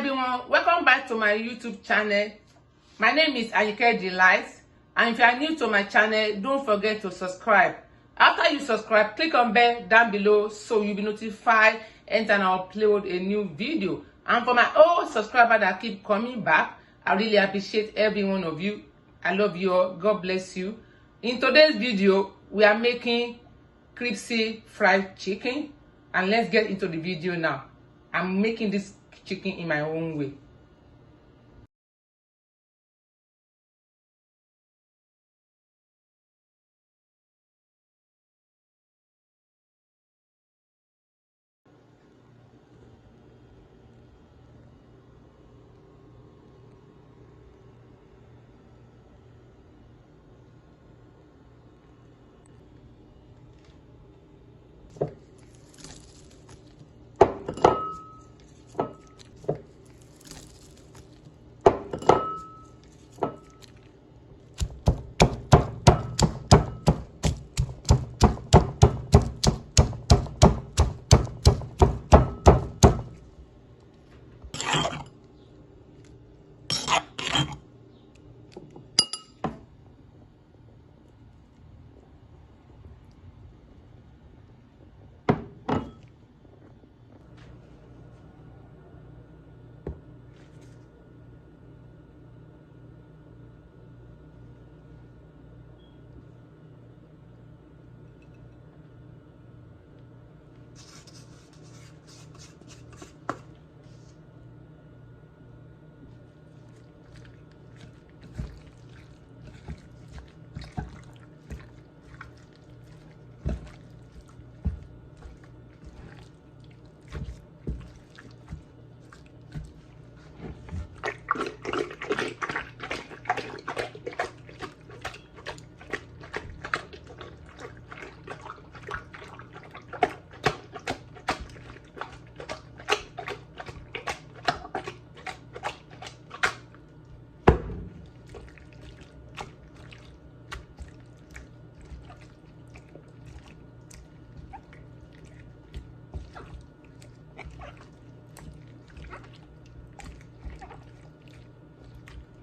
everyone, welcome back to my YouTube channel. My name is Ayinke Delight, and if you are new to my channel, don't forget to subscribe. After you subscribe, click on bell down below so you'll be notified anytime I upload a new video. And for my old subscribers that keep coming back, I really appreciate every one of you. I love you all. God bless you. In today's video, we are making crispy fried chicken, and let's get into the video now. I'm making this chicken in my own way.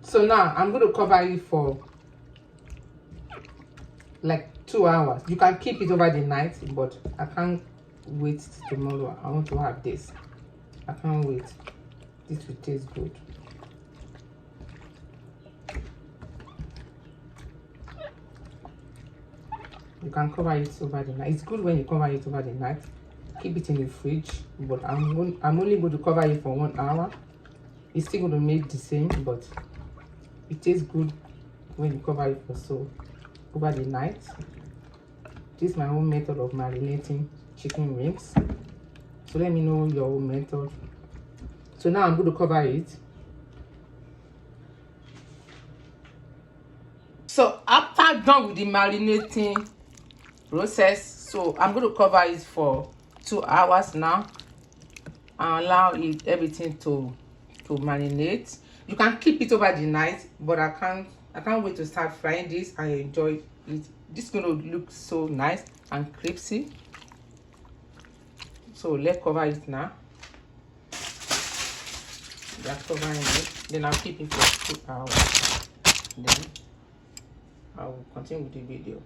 So now I'm going to cover it for like 2 hours. You can keep it over the night, but I can't wait tomorrow. I want to have this. I can't wait. This will taste good. You can cover it over the night. It's good when you cover it over the night. Keep it in the fridge, but I'm only going to cover it for 1 hour. It's still going to make the same, but it tastes good when you cover it for over the night. This is my own method of marinating chicken wings. So let me know your own method. So now I'm going to cover it. So after done with the marinating process, so I'm going to cover it for 2 hours now and allow everything to marinate. You can keep it over the night, but I can't wait to start frying this. I enjoy it. This is going to look so nice and crispy. So let's cover it now. Just covering it. Then I'll keep it for 2 hours. Then I will continue with the video.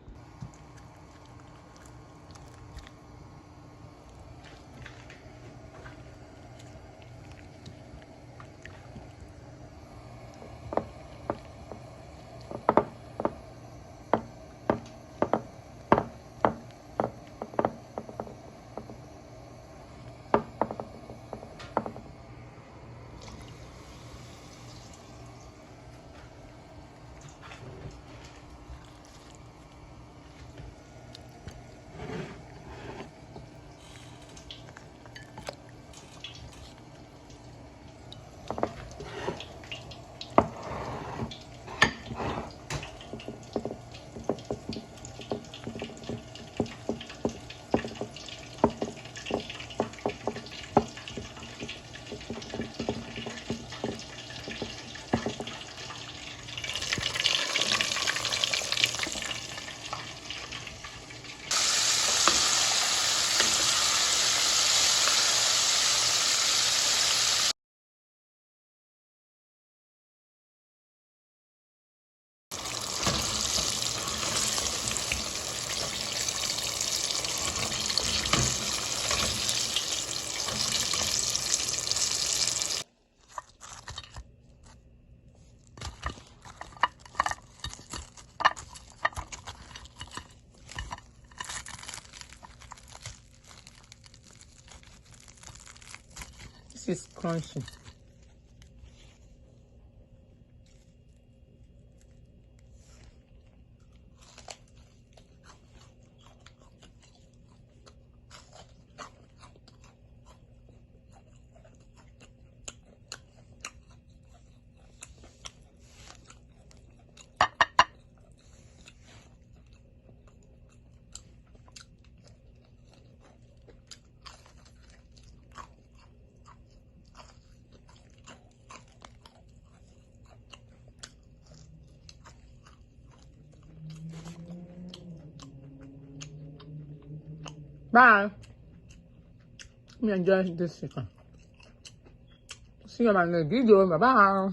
This is crunchy. Bye. Let me enjoy this chicken. See you in my next video. Bye-bye.